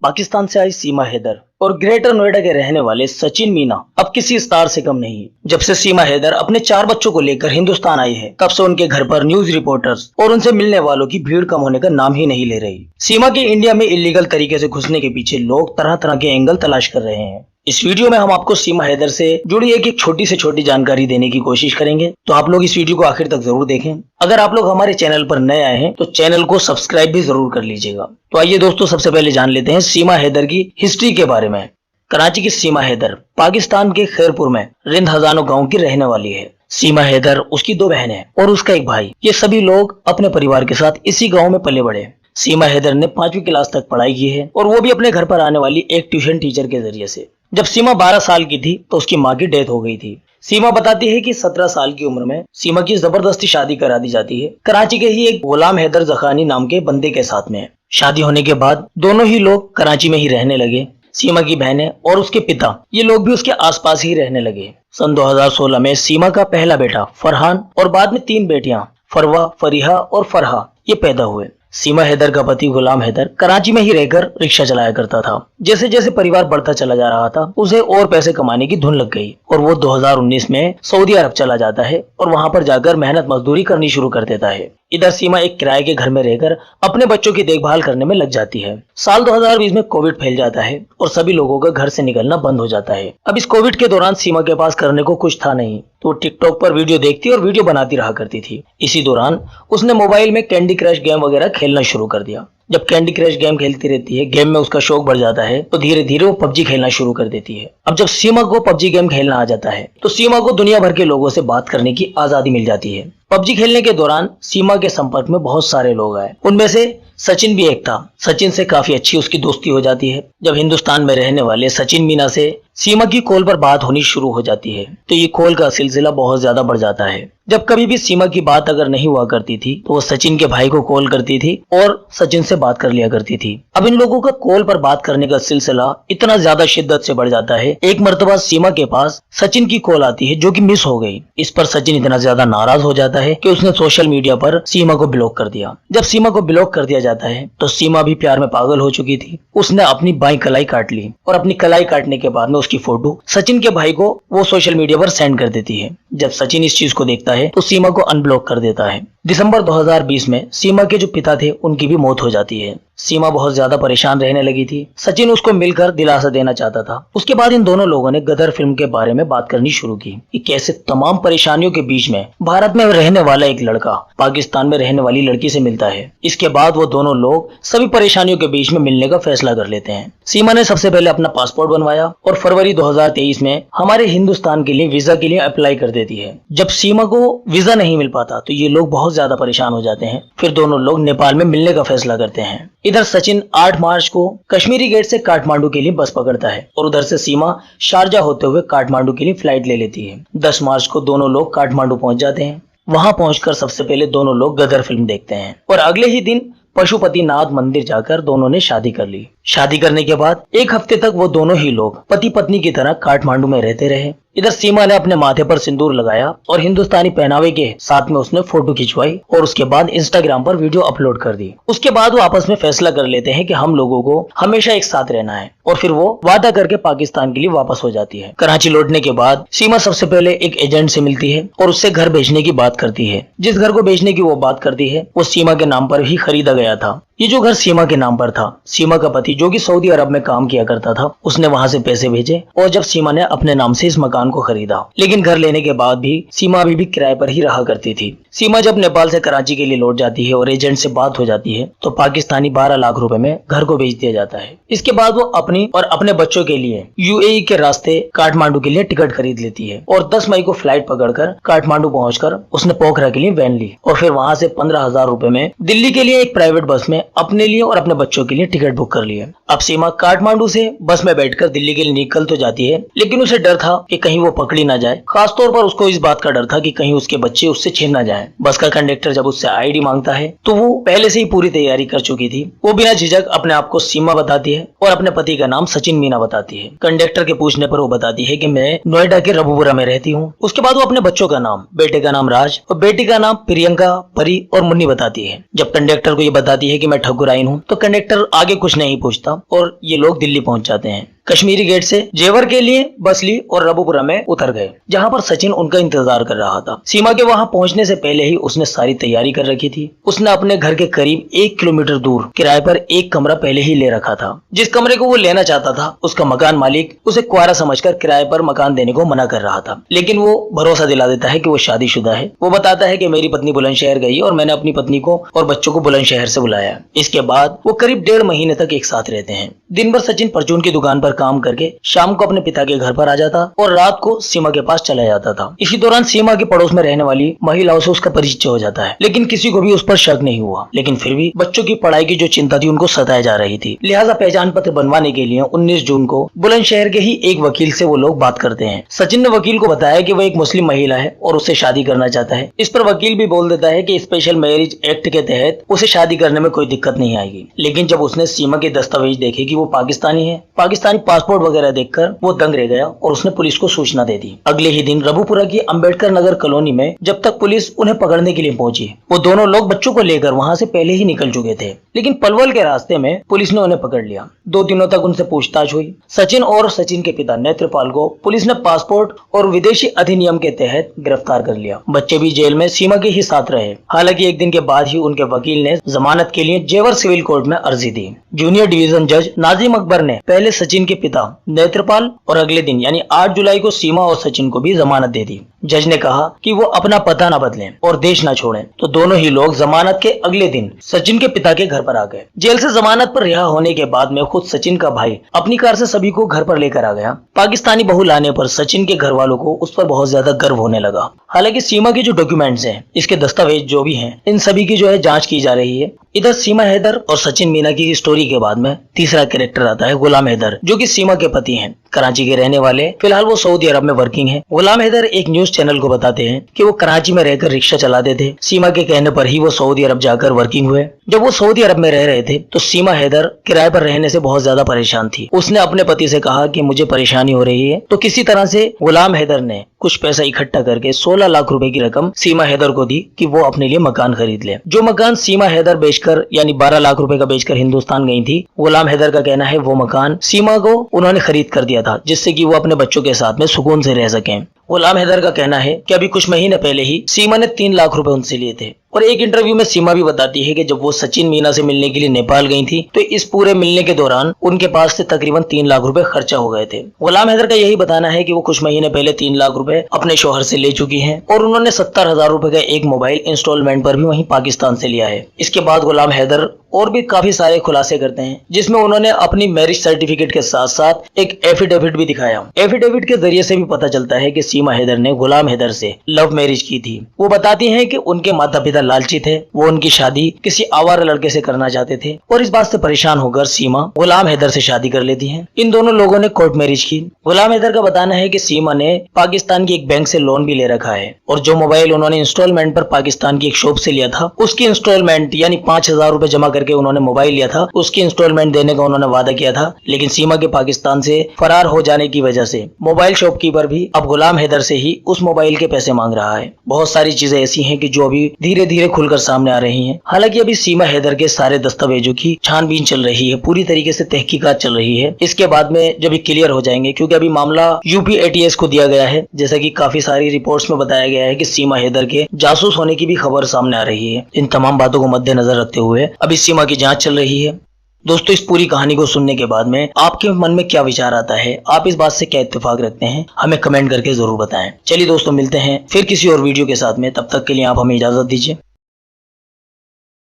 पाकिस्तान से आई सीमा हैदर और ग्रेटर नोएडा के रहने वाले सचिन मीना अब किसी स्टार से कम नहीं है। जब से सीमा हैदर अपने 4 बच्चों को लेकर हिंदुस्तान आई है, तब से उनके घर पर न्यूज रिपोर्टर्स और उनसे मिलने वालों की भीड़ कम होने का नाम ही नहीं ले रही। सीमा के इंडिया में इलीगल तरीके से घुसने के पीछे लोग तरह तरह के एंगल तलाश कर रहे हैं। इस वीडियो में हम आपको सीमा हैदर से जुड़ी एक छोटी से छोटी जानकारी देने की कोशिश करेंगे, तो आप लोग इस वीडियो को आखिर तक जरूर देखें। अगर आप लोग हमारे चैनल पर नए आए हैं तो चैनल को सब्सक्राइब भी जरूर कर लीजिएगा। तो आइए दोस्तों, सबसे पहले जान लेते हैं सीमा हैदर की हिस्ट्री के बारे में। कराची की सीमा हैदर पाकिस्तान के खैरपुर में रिंद हजानो गाँव की रहने वाली है। सीमा हैदर, उसकी 2 बहनें और उसका एक भाई, ये सभी लोग अपने परिवार के साथ इसी गाँव में पले बढ़े। सीमा हैदर ने 5वीं क्लास तक पढ़ाई की है और वो भी अपने घर पर आने वाली एक ट्यूशन टीचर के जरिए से। जब सीमा 12 साल की थी तो उसकी माँ की डेथ हो गई थी। सीमा बताती है कि 17 साल की उम्र में सीमा की जबरदस्ती शादी करा दी जाती है कराची के ही एक गुलाम हैदर जखानी नाम के बंदे के साथ में। शादी होने के बाद दोनों ही लोग कराची में ही रहने लगे। सीमा की बहनें और उसके पिता, ये लोग भी उसके आसपास ही रहने लगे। सन 2016 में सीमा का पहला बेटा फरहान और बाद में 3 बेटियां फरवा, फरीहा और फरहा ये पैदा हुए। सीमा हैदर का पति गुलाम हैदर कराची में ही रहकर रिक्शा चलाया करता था। जैसे जैसे परिवार बढ़ता चला जा रहा था, उसे और पैसे कमाने की धुन लग गई और वो 2019 में सऊदी अरब चला जाता है और वहां पर जाकर मेहनत मजदूरी करनी शुरू कर देता है। इधर सीमा एक किराए के घर में रहकर अपने बच्चों की देखभाल करने में लग जाती है। साल 2020 में कोविड फैल जाता है और सभी लोगों का घर से निकलना बंद हो जाता है। अब इस कोविड के दौरान सीमा के पास करने को कुछ था नहीं, तो टिकटॉक पर वीडियो देखती और वीडियो बनाती रहा करती थी। इसी दौरान उसने मोबाइल में कैंडी क्रश गेम वगैरह खेलना शुरू कर दिया। जब कैंडी क्रश गेम खेलती रहती है, गेम में उसका शौक बढ़ जाता है, तो धीरे धीरे वो पबजी खेलना शुरू कर देती है। अब जब सीमा को पबजी गेम खेलना आ जाता है, तो सीमा को दुनिया भर के लोगों से बात करने की आजादी मिल जाती है। पबजी खेलने के दौरान सीमा के संपर्क में बहुत सारे लोग आए, उनमें से सचिन भी एक था। सचिन से काफी अच्छी उसकी दोस्ती हो जाती है। जब हिंदुस्तान में रहने वाले सचिन मीना से सीमा की कॉल पर बात होनी शुरू हो जाती है, तो ये कॉल का सिलसिला बहुत ज्यादा बढ़ जाता है। जब कभी भी सीमा की बात अगर नहीं हुआ करती थी, तो वो सचिन के भाई को कॉल करती थी और सचिन से बात कर लिया करती थी। अब इन लोगों का कॉल पर बात करने का सिलसिला इतना ज्यादा शिद्दत से बढ़ जाता है, एक मर्तबा सीमा के पास सचिन की कॉल आती है जो कि मिस हो गई। इस पर सचिन इतना ज्यादा नाराज हो जाता है कि उसने सोशल मीडिया पर सीमा को ब्लॉक कर दिया। जब सीमा को ब्लॉक कर दिया जाता है, तो सीमा भी प्यार में पागल हो चुकी थी। उसने अपनी बाईं कलाई काट ली और अपनी कलाई काटने के बाद में उसकी फोटो सचिन के भाई को वो सोशल मीडिया पर सेंड कर देती है। जब सचिन इस चीज को देखता है, तो सीमा को अनब्लॉक कर देता है। दिसंबर 2020 में सीमा के जो पिता थे, उनकी भी मौत हो जाती है। सीमा बहुत ज्यादा परेशान रहने लगी थी। सचिन उसको मिलकर दिलासा देना चाहता था। उसके बाद इन दोनों लोगों ने गदर फिल्म के बारे में बात करनी शुरू की कि कैसे तमाम परेशानियों के बीच में भारत में रहने वाला एक लड़का पाकिस्तान में रहने वाली लड़की से मिलता है। इसके बाद वो दोनों लोग सभी परेशानियों के बीच में मिलने का फैसला कर लेते हैं। सीमा ने सबसे पहले अपना पासपोर्ट बनवाया और फरवरी 2023 में हमारे हिंदुस्तान के लिए वीजा के लिए अप्लाई कर देती है। जब सीमा को वीजा नहीं मिल पाता, तो ये लोग बहुत ज्यादा परेशान हो जाते हैं। फिर दोनों लोग नेपाल में मिलने का फैसला करते हैं। इधर सचिन 8 मार्च को कश्मीरी गेट से काठमांडू के लिए बस पकड़ता है और उधर से सीमा शारजा होते हुए काठमांडू के लिए फ्लाइट ले लेती है। 10 मार्च को दोनों लोग काठमांडू पहुंच जाते हैं। वहां पहुंचकर सबसे पहले दोनों लोग गदर फिल्म देखते हैं और अगले ही दिन पशुपतिनाथ मंदिर जाकर दोनों ने शादी कर ली। शादी करने के बाद 1 हफ्ते तक वो दोनों ही लोग पति पत्नी की तरह काठमांडू में रहते रहे। इधर सीमा ने अपने माथे पर सिंदूर लगाया और हिंदुस्तानी पहनावे के साथ में उसने फोटो खिंचवाई और उसके बाद इंस्टाग्राम पर वीडियो अपलोड कर दी। उसके बाद वो आपस में फैसला कर लेते हैं कि हम लोगों को हमेशा एक साथ रहना है, और फिर वो वादा करके पाकिस्तान के लिए वापस हो जाती है। कराची लौटने के बाद सीमा सबसे पहले एक एजेंट से मिलती है और उससे घर बेचने की बात करती है। जिस घर को बेचने की वो बात करती है, वो सीमा के नाम पर ही खरीदा गया था। ये जो घर सीमा के नाम पर था, सीमा का पति जो कि सऊदी अरब में काम किया करता था, उसने वहां से पैसे भेजे और जब सीमा ने अपने नाम से इस मकान को खरीदा। लेकिन घर लेने के बाद भी सीमा अभी भी किराए पर ही रहा करती थी। सीमा जब नेपाल से कराची के लिए लौट जाती है और एजेंट से बात हो जाती है, तो पाकिस्तानी 12 लाख रुपए में घर को बेच दिया जाता है। इसके बाद वो अपनी और अपने बच्चों के लिए यूएई के रास्ते काठमांडू के लिए टिकट खरीद लेती है और 10 मई को फ्लाइट पकड़कर काठमांडू पहुंचकर उसने पोखरा के लिए वैन ली और फिर वहां से 15,000 रुपए में दिल्ली के लिए एक प्राइवेट बस में अपने लिए और अपने बच्चों के लिए टिकट बुक कर लिए। अब सीमा काठमांडू से बस में बैठकर दिल्ली के लिए निकल तो जाती है, लेकिन उसे डर था कि कहीं कहीं वो पकड़ी ना जाए। खासतौर पर उसको इस बात का डर था कि कहीं उसके बच्चे उससे छीन ना जाएं। बस का कंडक्टर जब उससे आईडी मांगता है तो वो पहले से ही पूरी तैयारी कर चुकी थी। वो बिना झिझक अपने आप को सीमा बताती है और अपने पति का नाम सचिन मीना बताती है। कंडक्टर के पूछने पर वो बताती है कि मैं नोएडा के रबुपुरा में रहती हूँ। उसके बाद वो अपने बच्चों का नाम, बेटे का नाम राज और बेटी का नाम प्रियंका, परी और मुन्नी बताती है। जब कंडक्टर को ये बताती है कि मैं ठकुराइन हूँ तो कंडक्टर आगे कुछ नहीं पूछता और ये लोग दिल्ली पहुंच जाते हैं। कश्मीरी गेट से जेवर के लिए बस ली और रबुपुरा में उतर गए, जहां पर सचिन उनका इंतजार कर रहा था। सीमा के वहां पहुंचने से पहले ही उसने सारी तैयारी कर रखी थी। उसने अपने घर के करीब 1 किलोमीटर दूर किराए पर एक कमरा पहले ही ले रखा था। जिस कमरे को वो लेना चाहता था उसका मकान मालिक उसे कुआरा समझकर किराए पर मकान देने को मना कर रहा था, लेकिन वो भरोसा दिला देता है कि वो शादीशुदा है। वो बताता है कि मेरी पत्नी बुलंदशहर गई और मैंने अपनी पत्नी को और बच्चों को बुलंदशहर से बुलाया। इसके बाद वो करीब 1.5 महीने तक एक साथ रहते हैं। दिन भर सचिन परचून की दुकान पर काम करके शाम को अपने पिता के घर पर आ जाता और रात को सीमा के पास चला जाता था। इसी दौरान सीमा के पड़ोस में रहने वाली महिलाओं से उसका परिचय हो जाता है, लेकिन किसी को भी उस पर शक नहीं हुआ। लेकिन फिर भी बच्चों की पढ़ाई की जो चिंता थी उनको सताई जा रही थी। लिहाजा पहचान पत्र बनवाने के लिए 19 जून को बुलंदशहर के ही एक वकील से वो लोग बात करते हैं। सचिन ने वकील को बताया कि वो एक मुस्लिम महिला है और उससे शादी करना चाहता है। इस पर वकील भी बोल देता है कि स्पेशल मैरिज एक्ट के तहत उसे शादी करने में कोई दिक्कत नहीं आएगी। लेकिन जब उसने सीमा के दस्तावेज देखे कि वो पाकिस्तानी है, पाकिस्तानी पासपोर्ट वगैरह देखकर वो दंग रह गया और उसने पुलिस को सूचना दे दी। अगले ही दिन रबुपुरा की अंबेडकर नगर कॉलोनी में जब तक पुलिस उन्हें पकड़ने के लिए पहुंची, वो दोनों लोग बच्चों को लेकर वहां से पहले ही निकल चुके थे। लेकिन पलवल के रास्ते में पुलिस ने उन्हें पकड़ लिया। 2 दिनों तक उनसे पूछताछ हुई। सचिन और सचिन के पिता नेत्रपाल को पुलिस ने पासपोर्ट और विदेशी अधिनियम के तहत गिरफ्तार कर लिया। बच्चे भी जेल में सीमा के ही साथ रहे। हालांकि एक दिन के बाद ही उनके वकील ने जमानत के लिए जेवर सिविल कोर्ट में अर्जी दी। जूनियर डिवीजन जज नाजिम अकबर ने पहले सचिन के पिता नेत्रपाल और अगले दिन यानी 8 जुलाई को सीमा और सचिन को भी जमानत दे दी। जज ने कहा कि वो अपना पता न बदलें और देश न छोड़ें, तो दोनों ही लोग जमानत के अगले दिन सचिन के पिता के घर पर आ गए। जेल से जमानत पर रिहा होने के बाद में खुद सचिन का भाई अपनी कार से सभी को घर पर लेकर आ गया। पाकिस्तानी बहू लाने पर सचिन के घर वालों को उस पर बहुत ज्यादा गर्व होने लगा। हालांकि सीमा के जो डॉक्यूमेंट्स हैं, इसके दस्तावेज जो भी हैं, इन सभी की जो है जांच की जा रही है। इधर सीमा हैदर और सचिन मीना की स्टोरी के बाद में तीसरा कैरेक्टर आता है गुलाम हैदर, जो कि सीमा के पति हैं, कराची के रहने वाले। फिलहाल वो सऊदी अरब में वर्किंग है। गुलाम हैदर एक न्यूज चैनल को बताते हैं कि वो कराची में रहकर रिक्शा चलाते थे। सीमा के कहने पर ही वो सऊदी अरब जाकर वर्किंग हुए। जब वो सऊदी अरब में रह रहे थे तो सीमा हैदर किराए पर रहने से बहुत ज्यादा परेशान थी। उसने अपने पति से कहा कि मुझे परेशानी हो रही है, तो किसी तरह से गुलाम हैदर ने कुछ पैसा इकट्ठा करके 16 लाख रुपए की रकम सीमा हैदर को दी कि वो अपने लिए मकान खरीद ले। जो मकान सीमा हैदर बेचकर यानी 12 लाख रुपए का बेचकर हिंदुस्तान गई थी, गुलाम हैदर का कहना है वो मकान सीमा को उन्होंने खरीद कर दिया था, जिससे कि वो अपने बच्चों के साथ में सुकून से रह सकें। गुलाम हैदर का कहना है कि अभी कुछ महीने पहले ही सीमा ने 3 लाख रुपए उनसे लिए थे। और एक इंटरव्यू में सीमा भी बताती है कि जब वो सचिन मीना से मिलने के लिए नेपाल गई थी तो इस पूरे मिलने के दौरान उनके पास से तकरीबन 3 लाख रुपए खर्चा हो गए थे। गुलाम हैदर का यही बताना है कि वो कुछ महीने पहले 3 लाख रुपए अपने शौहर से ले चुकी हैं और उन्होंने 70,000 रुपए का एक मोबाइल इंस्टॉलमेंट पर भी वहीं पाकिस्तान से लिया है। इसके बाद गुलाम हैदर और भी काफी सारे खुलासे करते हैं, जिसमें उन्होंने अपनी मैरिज सर्टिफिकेट के साथ साथ एक एफिडेविट भी दिखाया। एफिडेविट के जरिए से भी पता चलता है कि सीमा हैदर ने गुलाम हैदर से लव मैरिज की थी। वो बताती हैं कि उनके माता पिता लालची थे, वो उनकी शादी किसी आवारा लड़के से करना चाहते थे और इस बात से परेशान होकर सीमा गुलाम हैदर से शादी कर लेती है। इन दोनों लोगों ने कोर्ट मैरिज की। गुलाम हैदर का बताना है कि सीमा ने पाकिस्तान की एक बैंक से लोन भी ले रखा है और जो मोबाइल उन्होंने इंस्टॉलमेंट पर पाकिस्तान की एक शॉप से लिया था, उसकी इंस्टॉलमेंट यानी 5,000 रुपए जमा करके उन्होंने मोबाइल लिया था, उसकी इंस्टॉलमेंट देने का उन्होंने वादा किया था। लेकिन सीमा के पाकिस्तान से फरार हो जाने की वजह से मोबाइल शॉपकीपर भी अब गुलाम हैदर से ही उस मोबाइल के पैसे मांग रहा है। बहुत सारी चीजें ऐसी हैं कि जो अभी धीरे धीरे खुलकर सामने आ रही हैं। हालांकि अभी सीमा हैदर के सारे दस्तावेजों की छानबीन चल रही है, पूरी तरीके से तहकीकात चल रही है। इसके बाद में जब ये क्लियर हो जाएंगे, क्योंकि अभी मामला यूपी एटीएस को दिया गया है, जैसा कि काफी सारी रिपोर्ट्स में बताया गया है कि सीमा हैदर के जासूस होने की भी खबर सामने आ रही है। इन तमाम बातों को मद्देनजर रखते हुए अभी सीमा की जांच चल रही है। दोस्तों, इस पूरी कहानी को सुनने के बाद में आपके मन में क्या विचार आता है, आप इस बात से क्या इत्तेफाक रखते हैं, हमें कमेंट करके जरूर बताएं। चलिए दोस्तों, मिलते हैं फिर किसी और वीडियो के साथ में। तब तक के लिए आप हमें इजाजत दीजिए।